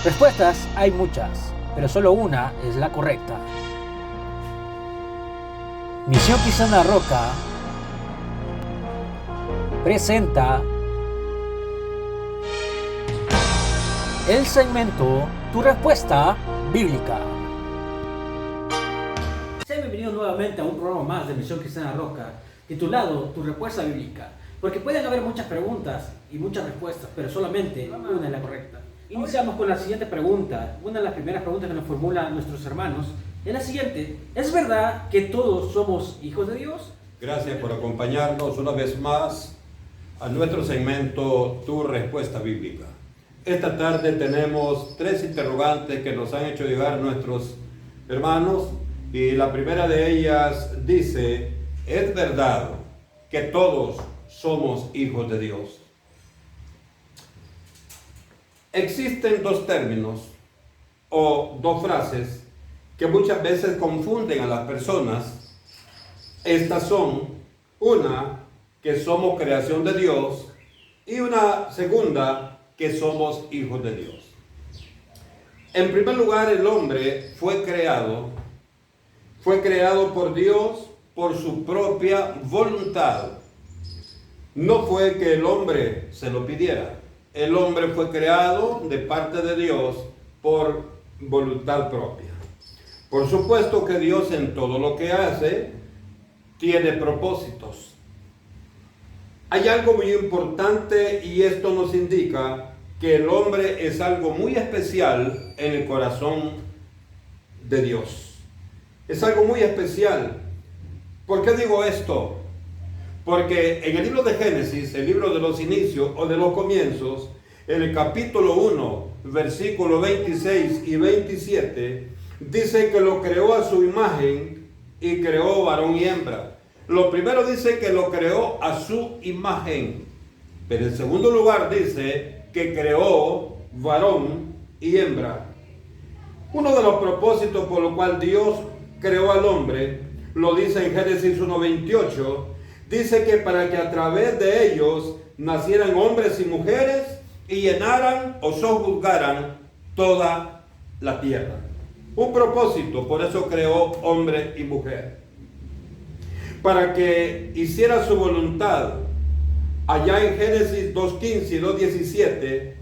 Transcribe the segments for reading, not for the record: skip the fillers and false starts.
Respuestas hay muchas, pero solo una es la correcta. Misión Quizana Roca presenta el segmento Tu Respuesta Bíblica. Sean bienvenidos nuevamente a un programa más de Misión Quizana Roca, titulado Tu Respuesta Bíblica, porque pueden haber muchas preguntas y muchas respuestas, pero solamente una es la correcta. Iniciamos con la siguiente pregunta. Una de las primeras preguntas que nos formulan nuestros hermanos es la siguiente: ¿es verdad que todos somos hijos de Dios? Gracias por acompañarnos una vez más a nuestro segmento Tu Respuesta Bíblica. Esta tarde tenemos tres interrogantes que nos han hecho llegar nuestros hermanos, y la primera de ellas dice: ¿es verdad que todos somos hijos de Dios? Existen dos términos o dos frases que muchas veces confunden a las personas. Estas son: una, que somos creación de Dios, y una segunda, que somos hijos de Dios. En primer lugar, el hombre fue creado por Dios por su propia voluntad. No fue que el hombre se lo pidiera. El hombre fue creado de parte de Dios por voluntad propia. Por supuesto que Dios en todo lo que hace tiene propósitos. Hay algo muy importante, y esto nos indica que el hombre es algo muy especial en el corazón de Dios. Es algo muy especial. ¿Por qué digo esto? Porque en el libro de Génesis, el libro de los inicios o de los comienzos, en el capítulo 1, versículos 26 y 27, dice que lo creó a su imagen y creó varón y hembra. Lo primero dice que lo creó a su imagen, pero en segundo lugar dice que creó varón y hembra. Uno de los propósitos por lo cual Dios creó al hombre, lo dice en Génesis 1:28, dice que para que a través de ellos nacieran hombres y mujeres y llenaran o sojuzgaran toda la tierra. Un propósito, por eso creó hombre y mujer. Para que hiciera su voluntad. Allá en Génesis 2:15 y 2:17,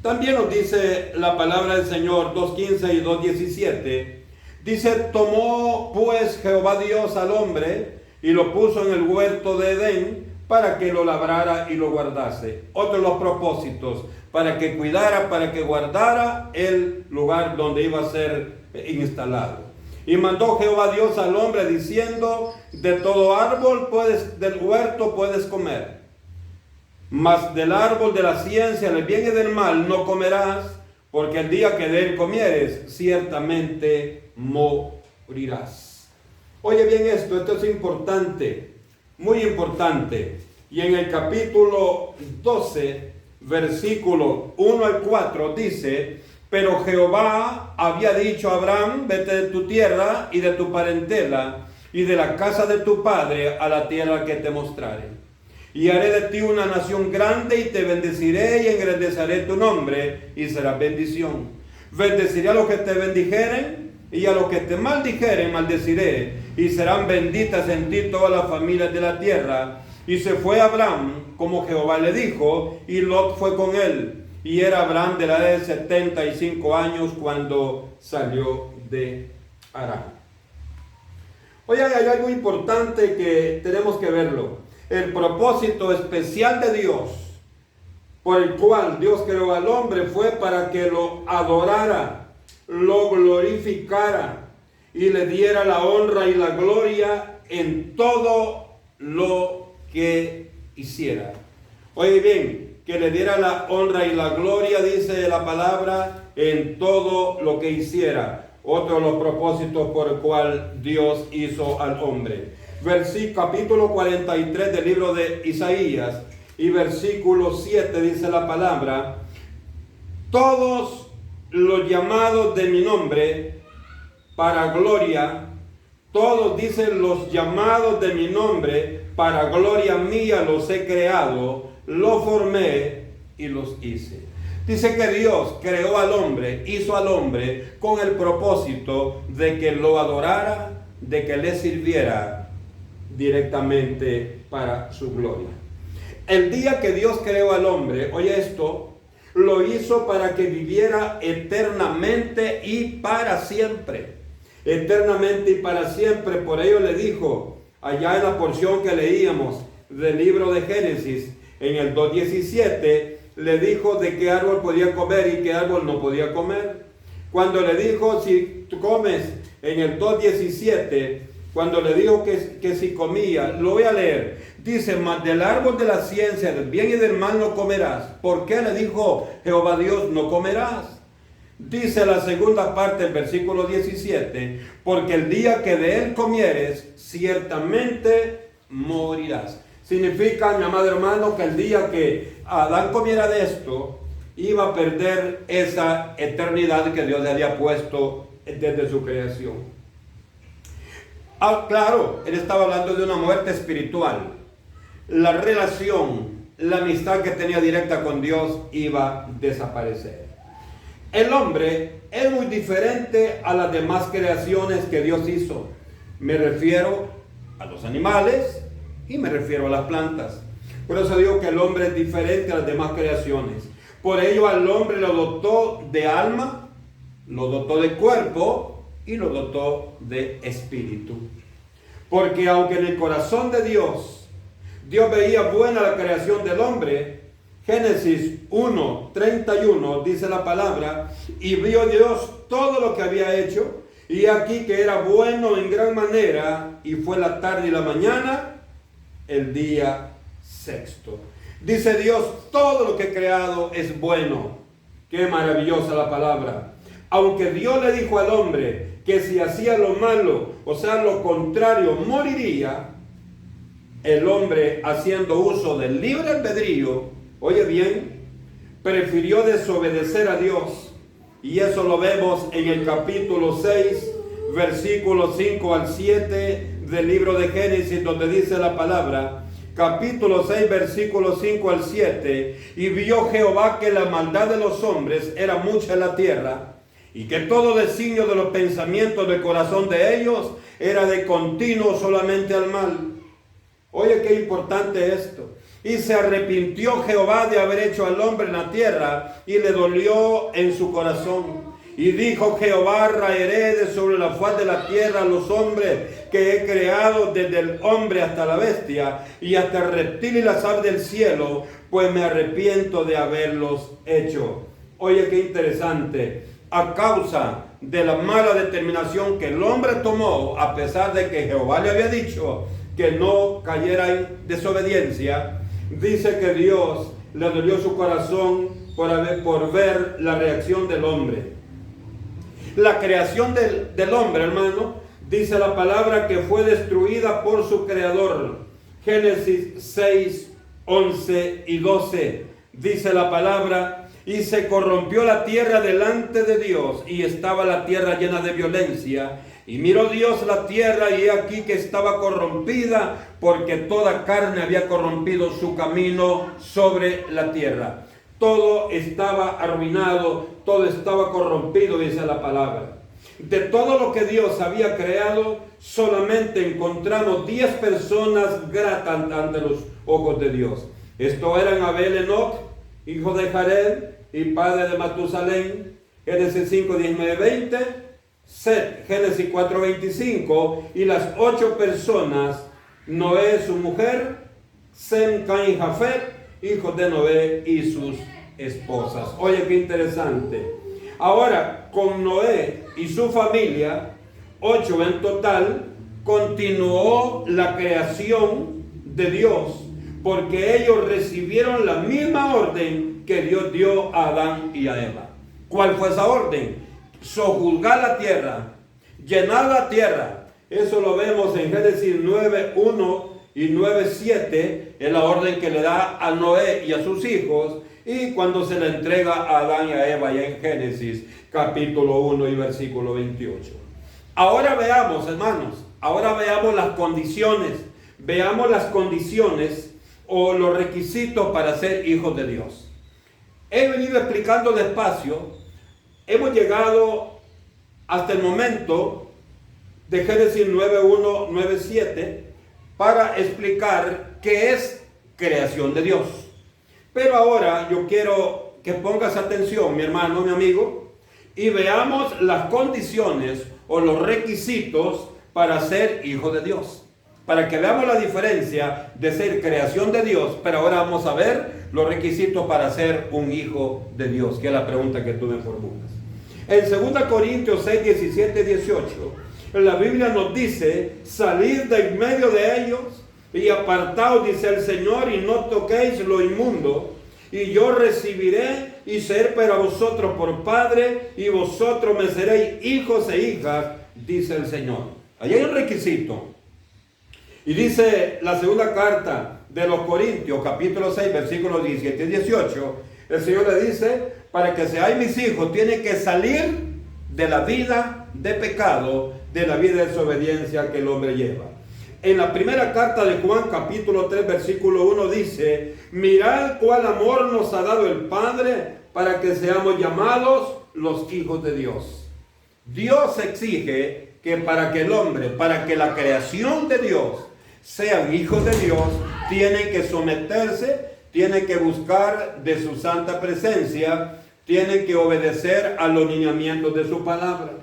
también nos dice la palabra del Señor, 2:15 y 2:17, dice: tomó pues Jehová Dios al hombre y lo puso en el huerto de Edén para que lo labrara y lo guardase. Otro de los propósitos, para que cuidara, para que guardara el lugar donde iba a ser instalado. Y mandó Jehová Dios al hombre diciendo: de todo árbol del huerto puedes comer, mas del árbol de la ciencia del bien y del mal no comerás, porque el día que de él comieres, ciertamente morirás. Oye bien esto es importante, muy importante. Y en el capítulo 12, versículo 1 al 4 dice: pero Jehová había dicho a Abraham: vete de tu tierra y de tu parentela y de la casa de tu padre a la tierra que te mostraré. Y haré de ti una nación grande y te bendeciré y engrandeceré tu nombre y serás bendición. Bendeciré a los que te bendijeren y a los que te maldijeren maldeciré, y serán benditas en ti todas las familias de la tierra. Y se fue Abraham como Jehová le dijo, y Lot fue con él. Y era Abraham de la edad de 75 años cuando salió de Harán. Oye, hay algo importante que tenemos que verlo. El propósito especial de Dios, por el cual Dios creó al hombre, fue para que lo adorara, lo glorificara y le diera la honra y la gloria en todo lo que hiciera. Oye bien, que le diera la honra y la gloria, dice la palabra, en todo lo que hiciera. Otro de los propósitos por el cual Dios hizo al hombre. Capítulo 43 del libro de Isaías y versículo 7 dice la palabra: todos los llamados de mi nombre para gloria, todos dicen los llamados de mi nombre para gloria mía los he creado, los formé y los hice. Dice que Dios creó al hombre, hizo al hombre con el propósito de que lo adorara, de que le sirviera directamente para su gloria. El día que Dios creó al hombre, oye esto, lo hizo para que viviera eternamente y para siempre. Eternamente y para siempre. Por ello le dijo, allá en la porción que leíamos del libro de Génesis, en el 2:17, le dijo de qué árbol podía comer y qué árbol no podía comer. Cuando le dijo, si tú comes, en el 2:17, cuando le dijo que si comía, lo voy a leer, dice, mas del árbol de la ciencia, del bien y del mal no comerás. ¿Por qué le dijo Jehová Dios, no comerás? Dice la segunda parte del versículo 17, porque el día que de él comieres, ciertamente morirás. Significa, mi amado hermano, que el día que Adán comiera de esto, iba a perder esa eternidad que Dios le había puesto desde su creación. Claro, él estaba hablando de una muerte espiritual. La relación, la amistad que tenía directa con Dios iba a desaparecer. El hombre es muy diferente a las demás creaciones que Dios hizo. Me refiero a los animales y me refiero a las plantas. Por eso digo que el hombre es diferente a las demás creaciones. Por ello al hombre lo dotó de alma, lo dotó de cuerpo y lo dotó de espíritu. Porque aunque en el corazón de Dios veía buena la creación del hombre, Génesis 1:31 dice la palabra, y vio Dios todo lo que había hecho, y aquí que era bueno en gran manera, y fue la tarde y la mañana, el día sexto. Dice Dios, todo lo que he creado es bueno. Qué maravillosa la palabra. Aunque Dios le dijo al hombre que si hacía lo malo, o sea, lo contrario, moriría, el hombre, haciendo uso del libre albedrío, oye bien, prefirió desobedecer a Dios. Y eso lo vemos en el capítulo 6, versículos 5 al 7 del libro de Génesis, donde dice la palabra, capítulo 6, versículos 5 al 7, y vio Jehová que la maldad de los hombres era mucha en la tierra, y que todo designio de los pensamientos del corazón de ellos era de continuo solamente al mal. Oye, qué importante esto. Y se arrepintió Jehová de haber hecho al hombre en la tierra, y le dolió en su corazón. Y dijo Jehová, raeré de sobre la faz de la tierra a los hombres que he creado, desde el hombre hasta la bestia, y hasta el reptil y las aves del cielo, pues me arrepiento de haberlos hecho. Oye, qué interesante. A causa de la mala determinación que el hombre tomó, a pesar de que Jehová le había dicho que no cayera en desobediencia, dice que Dios le dolió su corazón por ver la reacción del hombre. La creación del hombre, hermano, dice la palabra que fue destruida por su creador. Génesis 6, 11 y 12. Dice la palabra, y se corrompió la tierra delante de Dios, y estaba la tierra llena de violencia. Y miró Dios la tierra, y he aquí que estaba corrompida, porque toda carne había corrompido su camino sobre la tierra. Todo estaba arruinado, todo estaba corrompido, dice la palabra. De todo lo que Dios había creado, solamente encontramos 10 personas gratas ante los ojos de Dios. Estos eran Abel, Enoc, hijo de Jared y padre de Matusalén, Génesis 5, 19, 20, Set, Génesis 4, 25, y las 8 personas, Noé, su mujer, Sem, Caín, Jafet, hijos de Noé y sus esposas. Oye, qué interesante. Ahora, con Noé y su familia, 8 en total, continuó la creación de Dios, porque ellos recibieron la misma orden que Dios dio a Adán y a Eva. ¿Cuál fue esa orden? Sojuzgar la tierra, llenar la tierra. Eso lo vemos en Génesis 9:1 y 9:7, es la orden que le da a Noé y a sus hijos, y cuando se le entrega a Adán y a Eva, ya en Génesis capítulo 1 y versículo 28. Ahora veamos, hermanos, veamos las condiciones o los requisitos para ser hijos de Dios. he venido explicando despacio. Hemos llegado hasta el momento de Génesis 9:1, 9:7 para explicar qué es creación de Dios. Pero ahora yo quiero que pongas atención, mi hermano, mi amigo, y veamos las condiciones o los requisitos para ser hijo de Dios. Para que veamos la diferencia de ser creación de Dios, pero ahora vamos a ver los requisitos para ser un hijo de Dios, que es la pregunta que tú me formulas. En 2 Corintios 6, 17, 18, la Biblia nos dice: salid de en medio de ellos y apartaos, dice el Señor, y no toquéis lo inmundo, y yo recibiré y seré para vosotros por Padre, y vosotros me seréis hijos e hijas, dice el Señor. Allí hay un requisito. Y dice la segunda carta de los Corintios, capítulo 6, versículos 17 y 18, el Señor le dice: para que seáis mis hijos, tiene que salir de la vida de pecado, de la vida de desobediencia que el hombre lleva. En la primera carta de Juan, capítulo 3, versículo 1, dice: mirad cuál amor nos ha dado el Padre para que seamos llamados los hijos de Dios. Dios exige que para que el hombre, para que la creación de Dios sean hijos de Dios, tienen que someterse, tienen que buscar de su santa presencia, tienen que obedecer a los lineamientos de su palabra.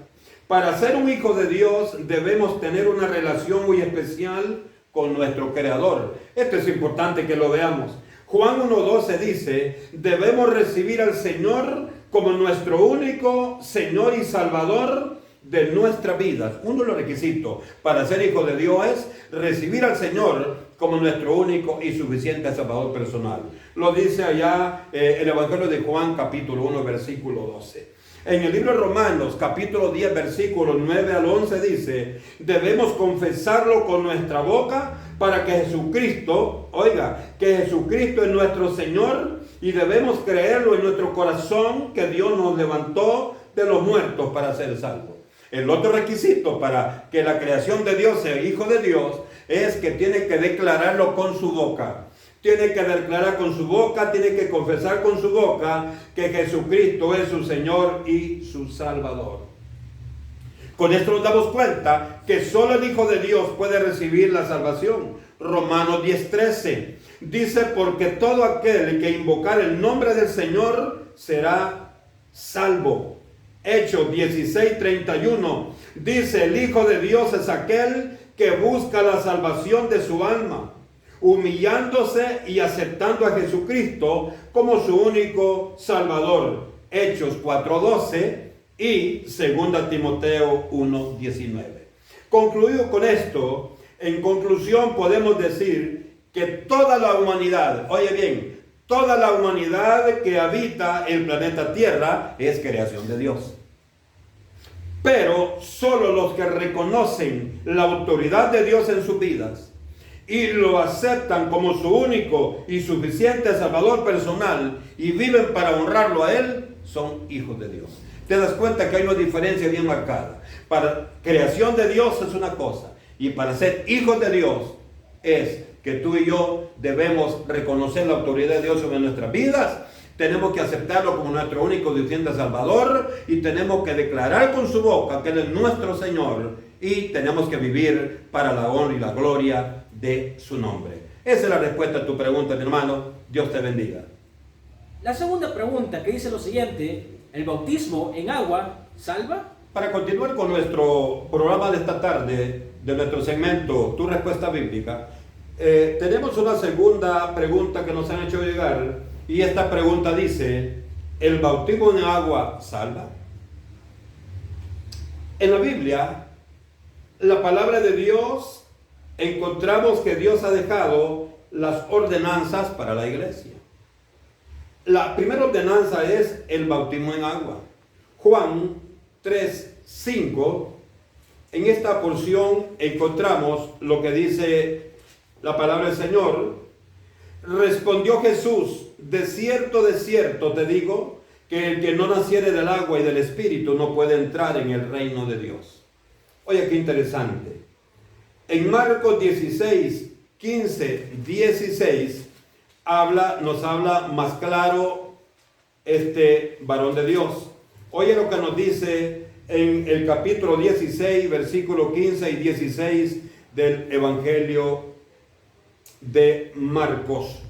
Para ser un hijo de Dios debemos tener una relación muy especial con nuestro Creador. Esto es importante que lo veamos. Juan 1:12 dice: debemos recibir al Señor como nuestro único Señor y Salvador de nuestras vidas. Uno de los requisitos para ser hijo de Dios es recibir al Señor como nuestro único y suficiente Salvador personal. Lo dice allá el Evangelio de Juan, capítulo 1, versículo 12. En el libro de Romanos, capítulo 10, versículos 9 al 11 dice: debemos confesarlo con nuestra boca para que Jesucristo, oiga, que Jesucristo es nuestro Señor, y debemos creerlo en nuestro corazón que Dios nos levantó de los muertos para ser salvos. El otro requisito para que la creación de Dios sea hijo de Dios es que tiene que declararlo con su boca. Tiene que declarar con su boca, tiene que confesar con su boca que Jesucristo es su Señor y su Salvador. Con esto nos damos cuenta que solo el Hijo de Dios puede recibir la salvación. Romanos 10:13 dice: porque todo aquel que invocar el nombre del Señor será salvo. Hechos 16:31 dice: el Hijo de Dios es aquel que busca la salvación de su alma, humillándose y aceptando a Jesucristo como su único Salvador. Hechos 4:12 y 2 Timoteo 1:19. Concluido con esto, en conclusión podemos decir que toda la humanidad, oye bien, toda la humanidad que habita el planeta Tierra es creación de Dios. Pero solo los que reconocen la autoridad de Dios en sus vidas y lo aceptan como su único y suficiente Salvador personal y viven para honrarlo a Él, son hijos de Dios. Te das cuenta que hay una diferencia bien marcada. Para creación de Dios es una cosa, y para ser hijos de Dios es que tú y yo debemos reconocer la autoridad de Dios sobre nuestras vidas, tenemos que aceptarlo como nuestro único y suficiente Salvador, y tenemos que declarar con su boca que Él es nuestro Señor, y tenemos que vivir para la honra y la gloria de su nombre. Esa es la respuesta a tu pregunta, mi hermano. Dios te bendiga. La segunda pregunta, que dice lo siguiente: ¿el bautismo en agua salva? Para continuar con nuestro programa de esta tarde, de nuestro segmento Tu Respuesta Bíblica, tenemos una segunda pregunta que nos han hecho llegar, y esta pregunta dice: ¿el bautismo en agua salva? En la Biblia, la palabra de Dios, encontramos que Dios ha dejado las ordenanzas para la iglesia. La primera ordenanza es el bautismo en agua. Juan 3:5, en esta porción encontramos lo que dice la palabra del Señor. Respondió Jesús: de cierto te digo, que el que no naciere del agua y del Espíritu no puede entrar en el reino de Dios. Oye, qué interesante. En Marcos 16, 15, 16, nos habla más claro este varón de Dios. Oye lo que nos dice en el capítulo 16, versículo 15 y 16 del Evangelio de Marcos.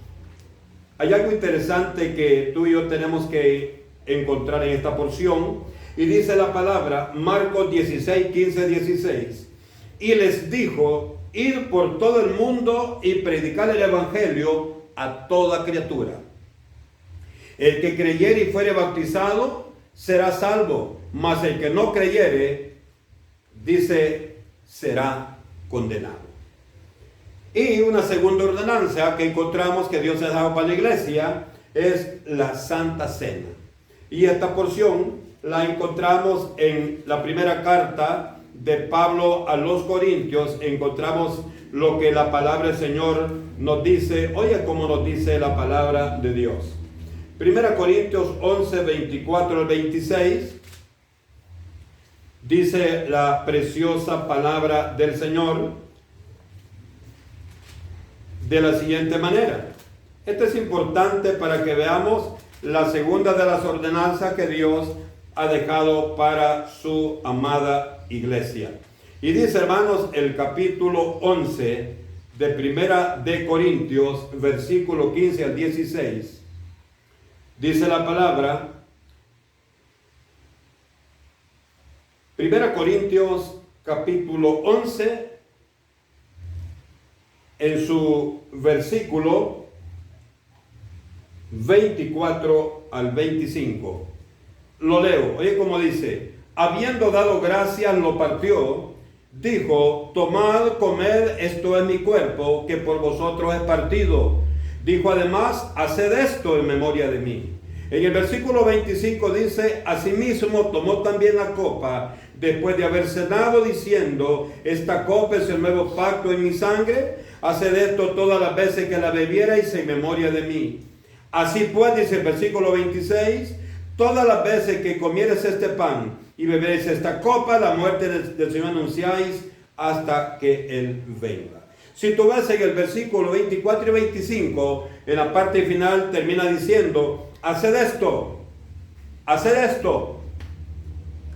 Hay algo interesante que tú y yo tenemos que encontrar en esta porción. Y dice la palabra, Marcos 16, 15, 16. Y les dijo, id por todo el mundo y predicar el Evangelio a toda criatura. El que creyere y fuere bautizado será salvo, mas el que no creyere, dice, será condenado. Y una segunda ordenanza que encontramos que Dios ha dado para la iglesia es la Santa Cena. Y esta porción la encontramos en la primera carta de Pablo a los Corintios. Encontramos lo que la palabra del Señor nos dice. Oye cómo nos dice la palabra de Dios. Primera Corintios 11, 24 al 26. Dice la preciosa palabra del Señor de la siguiente manera. Esto es importante para que veamos la segunda de las ordenanzas que Dios ha dejado para su amada iglesia. Y dice, hermanos, el capítulo 11 de Primera de Corintios, versículo 15 al 16. Dice la palabra, Primera Corintios, capítulo 11, en su versículo 24 al 25. Lo leo. Oye cómo dice, habiendo dado gracias, lo partió, dijo, tomad, comed, esto es mi cuerpo, que por vosotros es partido. Dijo además, haced esto en memoria de mí. En el versículo 25 dice, asimismo tomó también la copa, después de haber cenado, diciendo, esta copa es el nuevo pacto en mi sangre, haced esto todas las veces que la bebierais en memoria de mí. Así pues, dice el versículo 26, todas las veces que comieres este pan y beberéis esta copa, la muerte del Señor anunciáis hasta que Él venga. Si tú ves en el versículo 24 y 25, en la parte final termina diciendo, haced esto, haced esto.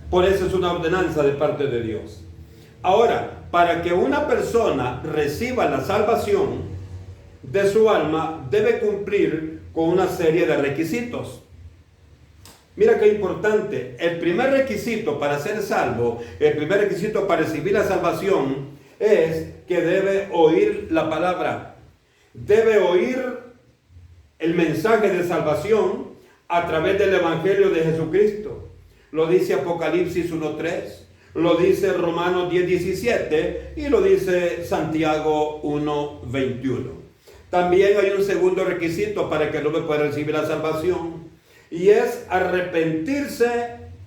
Por eso es una ordenanza de parte de Dios. Ahora, para que una persona reciba la salvación de su alma, debe cumplir con una serie de requisitos. Mira qué importante. El primer requisito para ser salvo, el primer requisito para recibir la salvación es que debe oír la palabra. Debe oír el mensaje de salvación a través del Evangelio de Jesucristo. Lo dice Apocalipsis 1:3, lo dice Romanos 10:17 y lo dice Santiago 1:21. También hay un segundo requisito para que el hombre pueda recibir la salvación, y es arrepentirse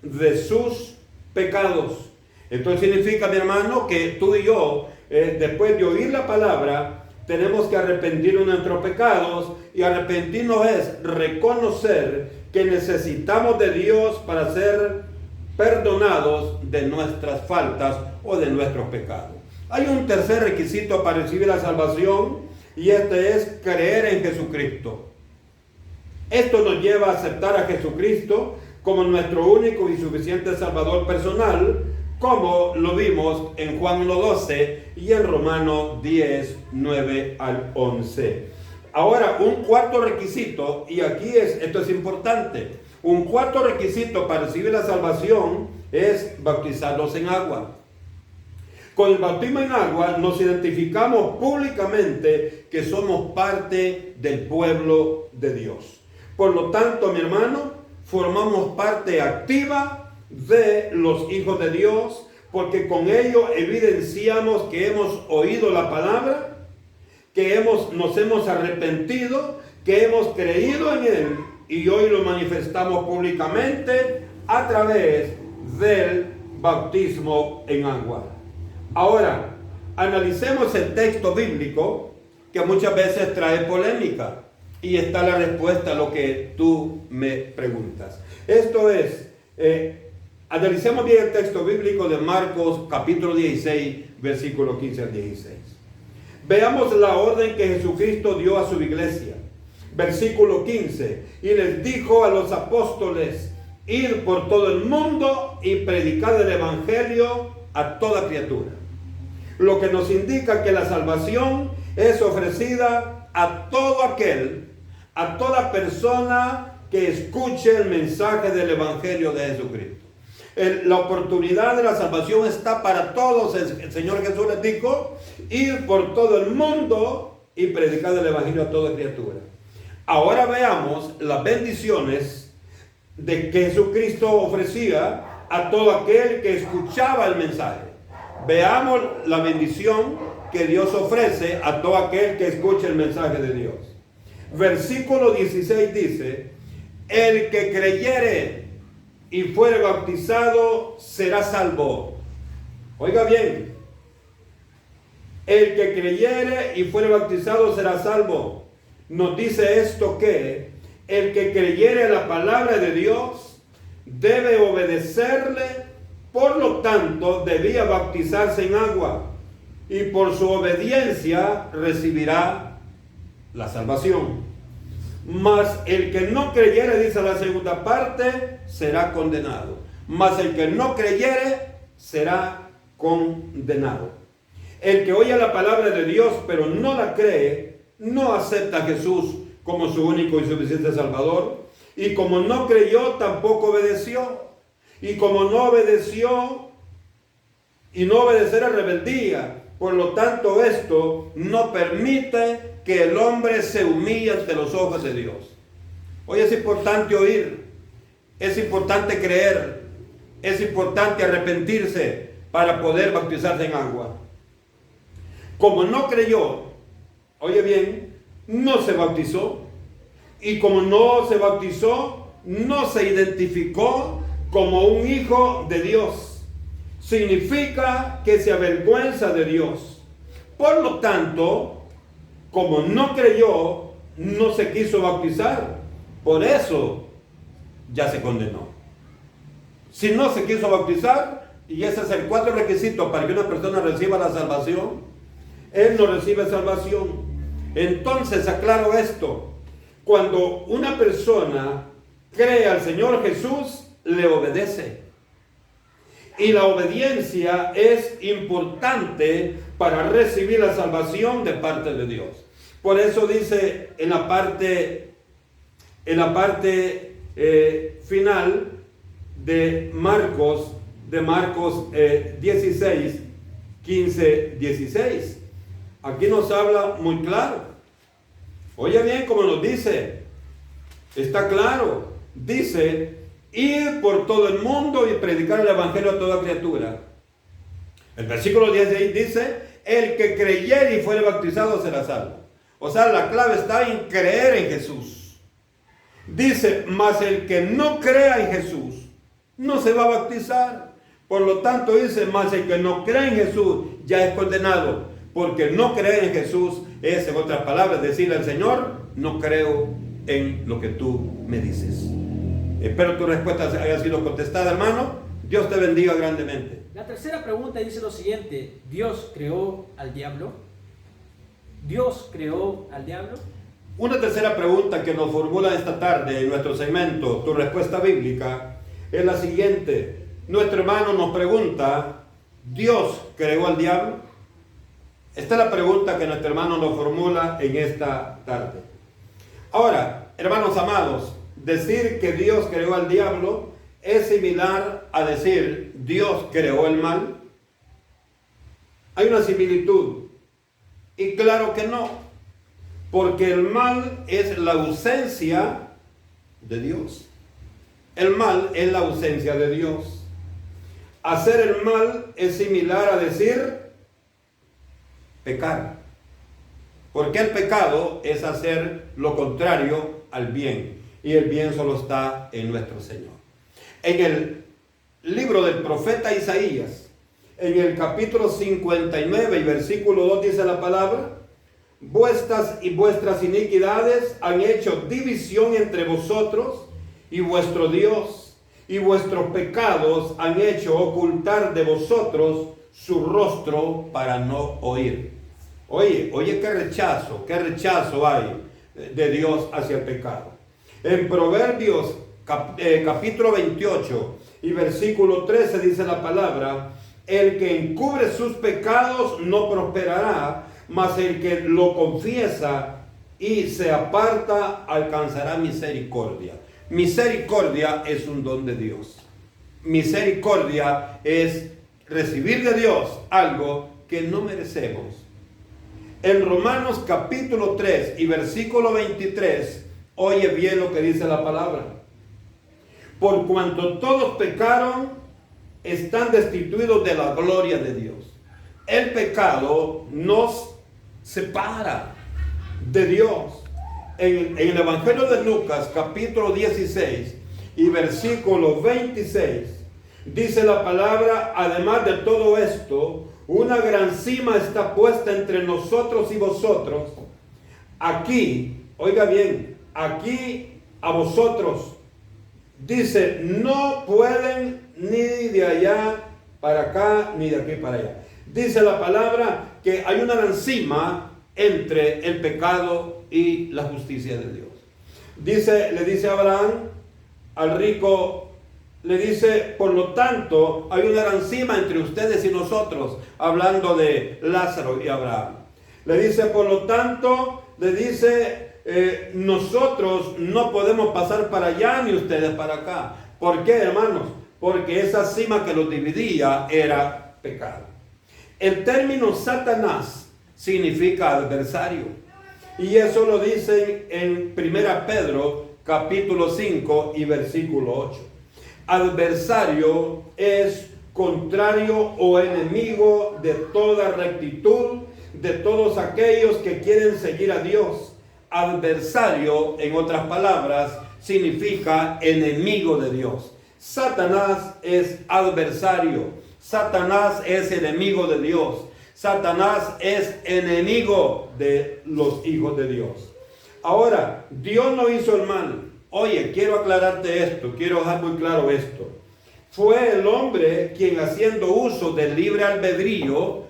de sus pecados. Esto significa, mi hermano, que tú y yo, después de oír la palabra, tenemos que arrepentirnos de nuestros pecados, y arrepentirnos es reconocer que necesitamos de Dios para ser perdonados de nuestras faltas o de nuestros pecados. Hay un tercer requisito para recibir la salvación, y este es creer en Jesucristo. Esto nos lleva a aceptar a Jesucristo como nuestro único y suficiente Salvador personal, como lo vimos en Juan 1:12 y en Romanos 10:9 al 11. Ahora, un cuarto requisito, y aquí esto es importante, un cuarto requisito para recibir la salvación es bautizarnos en agua. Con el bautismo en agua nos identificamos públicamente que somos parte del pueblo de Dios. Por lo tanto, mi hermano, formamos parte activa de los hijos de Dios, porque con ello evidenciamos que hemos oído la palabra, que nos hemos arrepentido, que hemos creído en Él, y hoy lo manifestamos públicamente a través del bautismo en agua. Ahora, analicemos el texto bíblico que muchas veces trae polémica, y está la respuesta a lo que tú me preguntas. Esto es, analicemos bien el texto bíblico de Marcos capítulo 16, versículo 15 al 16. Veamos la orden que Jesucristo dio a su iglesia. Versículo 15. Y les dijo a los apóstoles: ir por todo el mundo y predicar el evangelio a toda criatura. Lo que nos indica que la salvación es ofrecida a todo aquel, a toda persona que escuche el mensaje del evangelio de Jesucristo. La oportunidad de la salvación está para todos. El Señor Jesús les dijo: ir por todo el mundo y predicar el evangelio a toda criatura. Ahora veamos las bendiciones de que Jesucristo ofrecía a todo aquel que escuchaba el mensaje. Veamos la bendición que Dios ofrece a todo aquel que escuche el mensaje de Dios. Versículo 16 dice: el que creyere y fuere bautizado será salvo. Oiga bien, el que creyere y fuere bautizado será salvo. Nos dice esto que el que creyere la palabra de Dios debe obedecerle, por lo tanto debía bautizarse en agua, y por su obediencia recibirá la salvación. Mas el que no creyere, dice la segunda parte, será condenado. Mas el que no creyere será condenado. El que oye la palabra de Dios pero no la cree, no acepta a Jesús como su único y suficiente Salvador. Y como no creyó, tampoco obedeció. Y como no obedeció, y no obedecer es rebeldía. Por lo tanto, esto no permite que el hombre se humille ante los ojos de Dios. Hoy es importante oír, es importante creer, es importante arrepentirse para poder bautizarse en agua. Como no creyó, oye bien, no se bautizó. Y como no se bautizó, no se identificó como un hijo de Dios. Significa que se avergüenza de Dios. Por lo tanto, como no creyó, no se quiso bautizar. Por eso ya se condenó. Si no se quiso bautizar, y ese es el cuarto requisito para que una persona reciba la salvación, él no recibe salvación. Entonces aclaro esto: cuando una persona cree al Señor Jesús, le obedece. Y la obediencia es importante para recibir la salvación de parte de Dios. Por eso dice en la parte final de Marcos 16, 15, 16. Aquí nos habla muy claro. Oye bien como nos dice. Está claro. Dice: ir por todo el mundo y predicar el evangelio a toda criatura. El versículo 16 dice: el que creyere y fuere bautizado será salvo. O sea, la clave está en creer en Jesús. Dice: mas el que no crea en Jesús no se va a bautizar. Por lo tanto dice: mas el que no cree en Jesús ya es condenado. Porque no creer en Jesús es, en otras palabras, decirle al Señor: no creo en lo que tú me dices. Espero tu respuesta haya sido contestada, hermano. Dios te bendiga grandemente. La tercera pregunta dice lo siguiente: ¿Dios creó al diablo? ¿Dios creó al diablo? Una tercera pregunta que nos formula esta tarde en nuestro segmento, tu respuesta bíblica, es la siguiente. Nuestro hermano nos pregunta: ¿Dios creó al diablo? Esta es la pregunta que nuestro hermano nos formula en esta tarde. Ahora, hermanos amados, decir que Dios creó al diablo es similar a decir Dios creó el mal. Hay una similitud. Y claro que no, porque el mal es la ausencia de Dios. El mal es la ausencia de Dios. Hacer el mal es similar a decir pecar. Porque el pecado es hacer lo contrario al bien. Y el bien solo está en nuestro Señor. En el libro del profeta Isaías, en el capítulo 59 y versículo 2 dice la palabra: vuestras iniquidades han hecho división entre vosotros y vuestro Dios, y vuestros pecados han hecho ocultar de vosotros su rostro para no oír. Oye, qué rechazo hay de Dios hacia el pecado. En Proverbios capítulo 28 y versículo 13 dice la palabra: el que encubre sus pecados no prosperará, mas el que lo confiesa y se aparta alcanzará misericordia. Misericordia es un don de Dios. Misericordia es recibir de Dios algo que no merecemos. En Romanos capítulo 3 y versículo 23, oye bien lo que dice la palabra: por cuanto todos pecaron, están destituidos de la gloria de Dios. El pecado nos separa de Dios. En el Evangelio de Lucas capítulo 16 y versículo 26 dice la palabra: además de todo esto, una gran cima está puesta entre nosotros y vosotros. Aquí, oiga bien, aquí a vosotros, dice, no pueden ni de allá para acá, ni de aquí para allá. Dice la palabra que hay una gran cima entre el pecado y la justicia de Dios. Le dice Abraham al rico, le dice, por lo tanto, hay una gran cima entre ustedes y nosotros, hablando de Lázaro y Abraham. Le dice, por lo tanto, le dice, nosotros no podemos pasar para allá ni ustedes para acá. ¿Por qué, hermanos? Porque esa cima que los dividía era pecado. El término Satanás significa adversario. Y eso lo dicen en 1 Pedro capítulo 5 y versículo 8. Adversario es contrario o enemigo de toda rectitud, de todos aquellos que quieren seguir a Dios. Adversario, en otras palabras, significa enemigo de Dios. Satanás es adversario. Satanás es enemigo de Dios. Satanás es enemigo de los hijos de Dios. Ahora, Dios no hizo el mal. Oye, quiero aclararte esto, quiero dejar muy claro esto. Fue el hombre quien, haciendo uso del libre albedrío,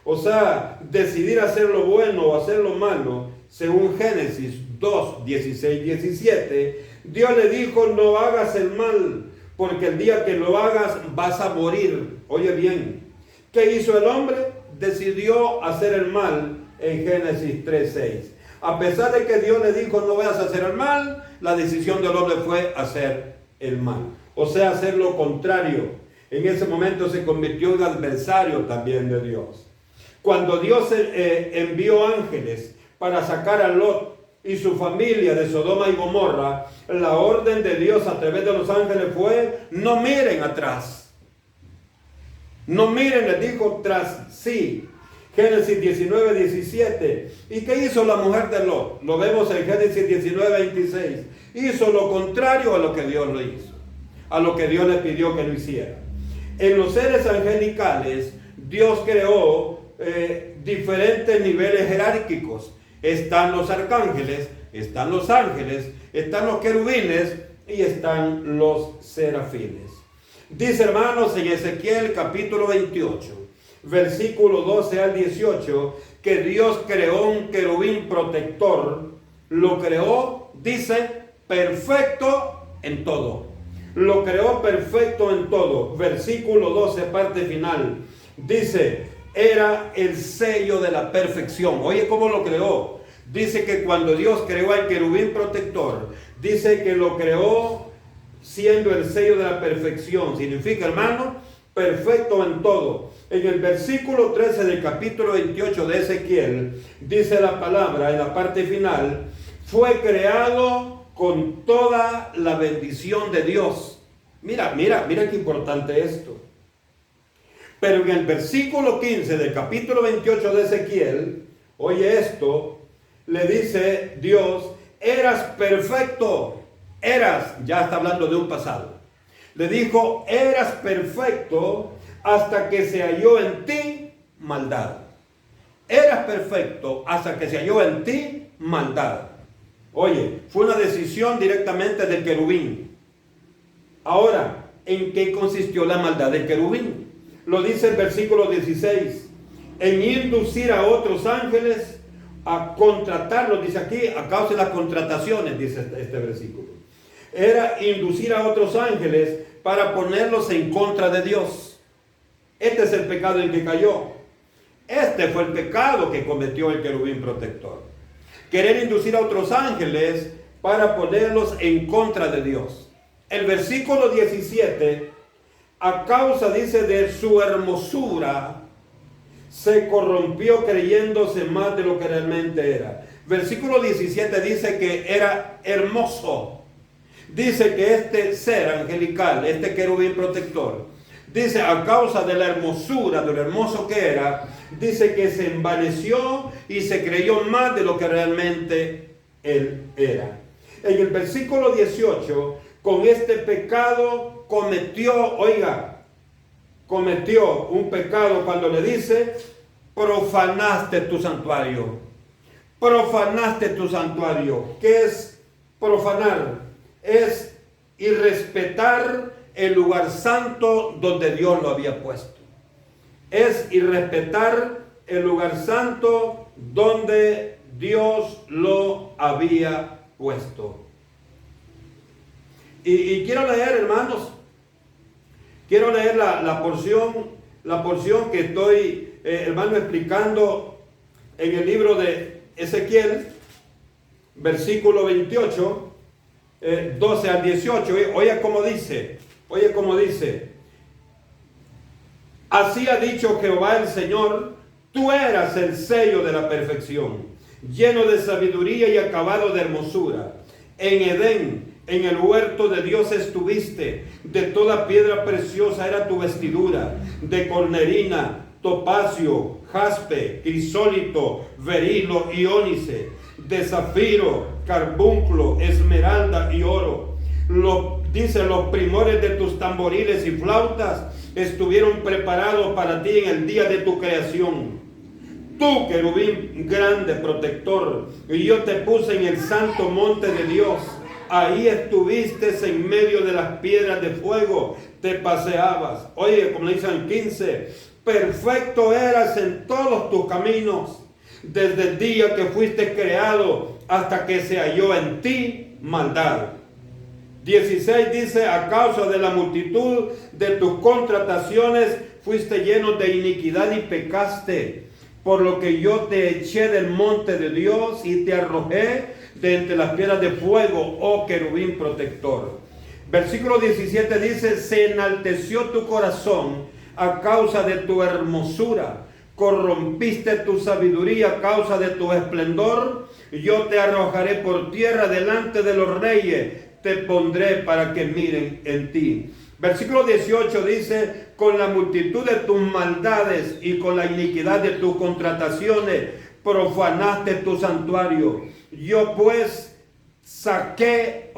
o sea, decidir hacer lo bueno o hacer lo malo, según Génesis 2, 16, 17, Dios le dijo, no hagas el mal, porque el día que lo hagas vas a morir. Oye bien, ¿qué hizo el hombre? Decidió hacer el mal en Génesis 3, 6. A pesar de que Dios le dijo no vayas a hacer el mal, la decisión del hombre fue hacer el mal. O sea, hacer lo contrario. En ese momento se convirtió en adversario también de Dios. Cuando Dios envió ángeles para sacar a Lot y su familia de Sodoma y Gomorra, la orden de Dios a través de los ángeles fue, no miren atrás. No miren, les dijo, tras sí. Génesis 19, 17. ¿Y qué hizo la mujer de Lot? Lo vemos en Génesis 19, 26. Hizo lo contrario a lo que Dios le hizo, a lo que Dios le pidió que lo hiciera. En los seres angelicales, Dios creó diferentes niveles jerárquicos. Están los arcángeles, están los ángeles, están los querubines y están los serafines. Dice, hermanos, en Ezequiel capítulo 28, versículo 12 al 18, que Dios creó un querubín protector. Lo creó, dice, perfecto en todo. Lo creó perfecto en todo. Versículo 12, parte final. Dice, era el sello de la perfección. Oye, ¿cómo lo creó? Dice que cuando Dios creó al querubín protector, dice que lo creó siendo el sello de la perfección. Significa, hermano, perfecto en todo. En el versículo 13 del capítulo 28 de Ezequiel, dice la palabra en la parte final, fue creado con toda la bendición de Dios. Mira qué importante esto. Pero en el versículo 15 del capítulo 28 de Ezequiel, oye esto, le dice Dios, eras perfecto, ya está hablando de un pasado. Le dijo, eras perfecto hasta que se halló en ti maldad. Eras perfecto hasta que se halló en ti maldad. Oye, fue una decisión directamente del querubín. Ahora, ¿en qué consistió la maldad del querubín? Lo dice el versículo 16. en inducir a otros ángeles a contratarlos, dice aquí, a causa de las contrataciones, dice este versículo. Era inducir a otros ángeles para ponerlos en contra de Dios. Este es el pecado en que cayó. Este fue el pecado que cometió el querubín protector. Querer inducir a otros ángeles para ponerlos en contra de Dios. El versículo 17, a causa, dice, de su hermosura, se corrompió creyéndose más de lo que realmente era. Versículo 17 dice que era hermoso. Dice que este ser angelical, este querubín protector, dice a causa de la hermosura, de lo hermoso que era, dice que se envaneció y se creyó más de lo que realmente él era. En el versículo 18, con este pecado cometió un pecado cuando le dice, profanaste tu santuario. Profanaste tu santuario. ¿Qué es profanar? Es irrespetar el lugar santo donde Dios lo había puesto. Es irrespetar el lugar santo donde Dios lo había puesto. Y quiero leer, hermanos, quiero leer la porción que estoy, hermano, explicando en el libro de Ezequiel, versículo 28, 12 al 18. Oye cómo dice. Así ha dicho Jehová el Señor, tú eras el sello de la perfección, lleno de sabiduría y acabado de hermosura. En Edén, en el huerto de Dios estuviste, de toda piedra preciosa era tu vestidura, de cornerina, topacio, jaspe, crisólito, berilo y ónice, de zafiro, carbunclo, esmeralda y oro. Dice, los primores de tus tamboriles y flautas estuvieron preparados para ti en el día de tu creación. Tú, querubín grande, protector, y yo te puse en el santo monte de Dios. Ahí estuviste en medio de las piedras de fuego, te paseabas. Oye, como le dicen en 15, perfecto eras en todos tus caminos, desde el día que fuiste creado hasta que se halló en ti maldad. 16 dice, a causa de la multitud de tus contrataciones fuiste lleno de iniquidad y pecaste, por lo que yo te eché del monte de Dios y te arrojé de entre las piedras de fuego, oh querubín protector. Versículo 17 dice, se enalteció tu corazón a causa de tu hermosura, corrompiste tu sabiduría a causa de tu esplendor, yo te arrojaré por tierra delante de los reyes, te pondré para que miren en ti. Versículo 18 dice, con la multitud de tus maldades y con la iniquidad de tus contrataciones, profanaste tu santuario. Yo pues saqué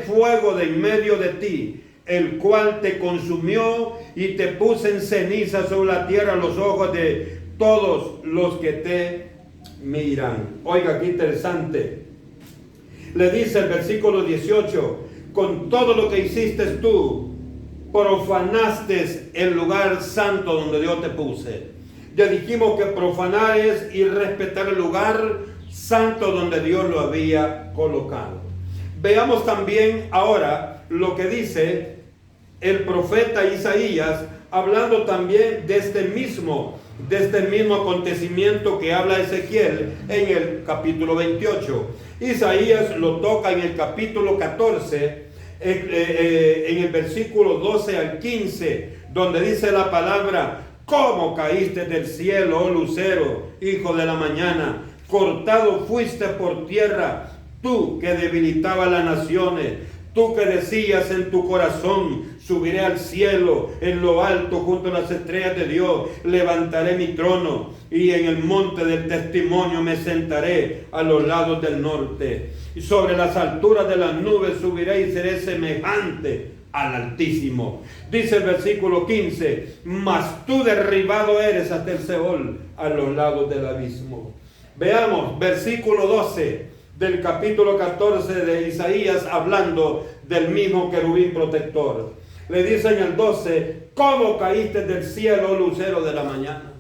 fuego de en medio de ti, el cual te consumió y te puse en ceniza sobre la tierra a los ojos de todos los que te miran. Oiga, qué interesante. Le dice el versículo 18, con todo lo que hiciste tú, profanaste el lugar santo donde Dios te puse. Ya dijimos que profanar es irrespetar el lugar santo donde Dios lo había colocado. Veamos también ahora lo que dice el profeta Isaías, hablando también de este mismo acontecimiento que habla Ezequiel en el capítulo 28. Isaías lo toca en el capítulo 14, en el versículo 12 al 15, donde dice la palabra, ¿cómo caíste del cielo, oh lucero, hijo de la mañana? Cortado fuiste por tierra, tú que debilitabas las naciones. Tú que decías en tu corazón, subiré al cielo, en lo alto junto a las estrellas de Dios, levantaré mi trono y en el monte del testimonio me sentaré a los lados del norte. Y sobre las alturas de las nubes subiré y seré semejante al Altísimo. Dice el versículo 15, mas tú derribado eres hasta el Seol, a los lados del abismo. Veamos, versículo 12. Del capítulo 14 de Isaías, hablando del mismo querubín protector. Le dice en el 12, ¿cómo caíste del cielo, lucero de la mañana?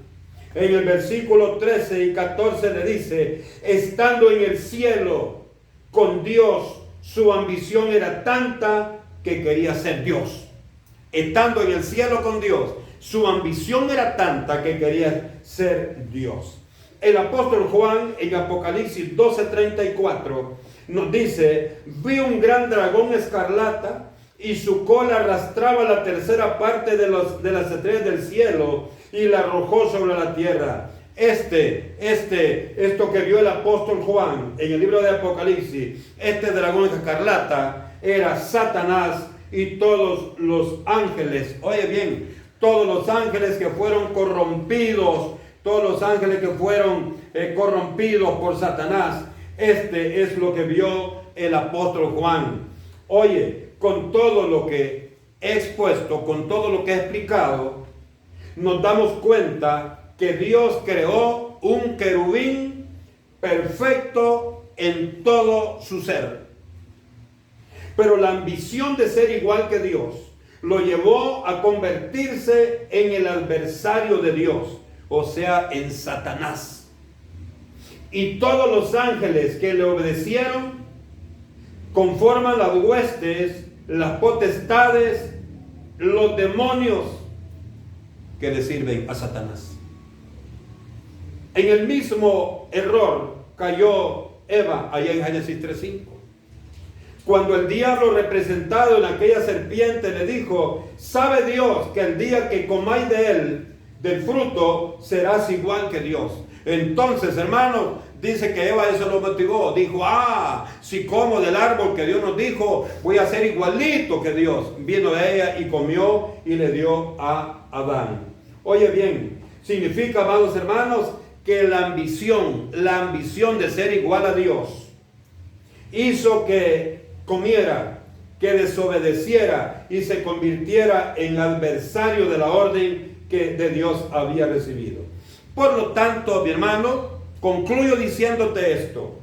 En el versículo 13 y 14 le dice, estando en el cielo con Dios, su ambición era tanta que quería ser Dios. Estando en el cielo con Dios, su ambición era tanta que quería ser Dios. El apóstol Juan en Apocalipsis 12:34 nos dice, vi un gran dragón escarlata y su cola arrastraba la tercera parte de las estrellas del cielo y la arrojó sobre la tierra. Esto que vio el apóstol Juan en el libro de Apocalipsis, este dragón escarlata era Satanás y todos los ángeles. Oye bien, todos los ángeles que fueron corrompidos, todos los ángeles que fueron corrompidos por Satanás. Este es lo que vio el apóstol Juan. Oye, con todo lo que he expuesto, con todo lo que he explicado, nos damos cuenta que Dios creó un querubín perfecto en todo su ser. Pero la ambición de ser igual que Dios lo llevó a convertirse en el adversario de Dios, o sea, en Satanás. Y todos los ángeles que le obedecieron conforman las huestes, las potestades, los demonios que le sirven a Satanás. En el mismo error cayó Eva allá en Génesis 3:5. Cuando el diablo representado en aquella serpiente le dijo, sabe Dios que el día que comáis de él, del fruto, serás igual que Dios. Entonces, hermanos, dice que Eva eso lo motivó. Dijo, si como del árbol que Dios nos dijo, voy a ser igualito que Dios. Vino ella y comió y le dio a Adán. Oye bien, significa, amados hermanos, que la ambición de ser igual a Dios, hizo que comiera, que desobedeciera y se convirtiera en adversario de la orden que de Dios había recibido. Por lo tanto, mi hermano, concluyo diciéndote esto.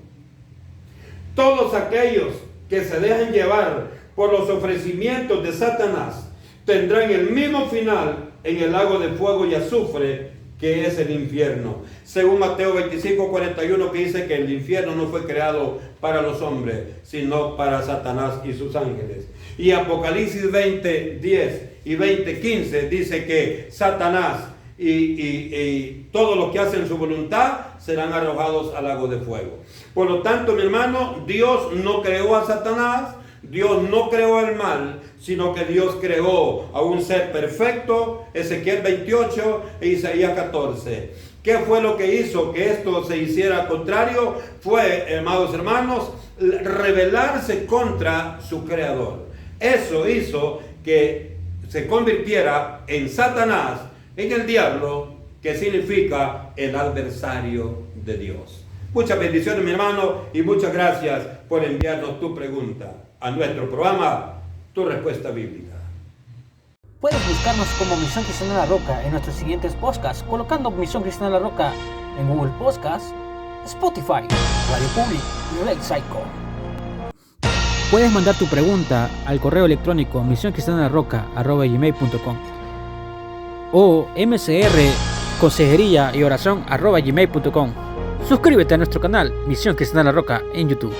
Todos aquellos que se dejan llevar por los ofrecimientos de Satanás tendrán el mismo final en el lago de fuego y azufre que es el infierno. Según Mateo 25:41, que dice que el infierno no fue creado para los hombres, sino para Satanás y sus ángeles. Y Apocalipsis 20:10 y 20:15 dice que Satanás y todos los que hacen su voluntad serán arrojados al lago de fuego. Por lo tanto, mi hermano, Dios no creó a Satanás, Dios no creó el mal, sino que Dios creó a un ser perfecto. Ezequiel 28 e Isaías 14. ¿Qué fue lo que hizo que esto se hiciera contrario? Fue, amados hermanos, rebelarse contra su creador. Eso hizo que se convirtiera en Satanás, en el diablo, que significa el adversario de Dios. Muchas bendiciones, mi hermano, y muchas gracias por enviarnos tu pregunta a nuestro programa, Tu Respuesta Bíblica. Puedes buscarnos como Misión Cristiana La Roca en nuestros siguientes podcasts, colocando Misión Cristiana La Roca en Google Podcasts, Spotify, Radio Public y Red Psycho. Puedes mandar tu pregunta al correo electrónico misioncristianalarroca@gmail.com o mcrconsejería y oración @gmail.com. Suscríbete a nuestro canal Misión Cristiana La Roca en YouTube.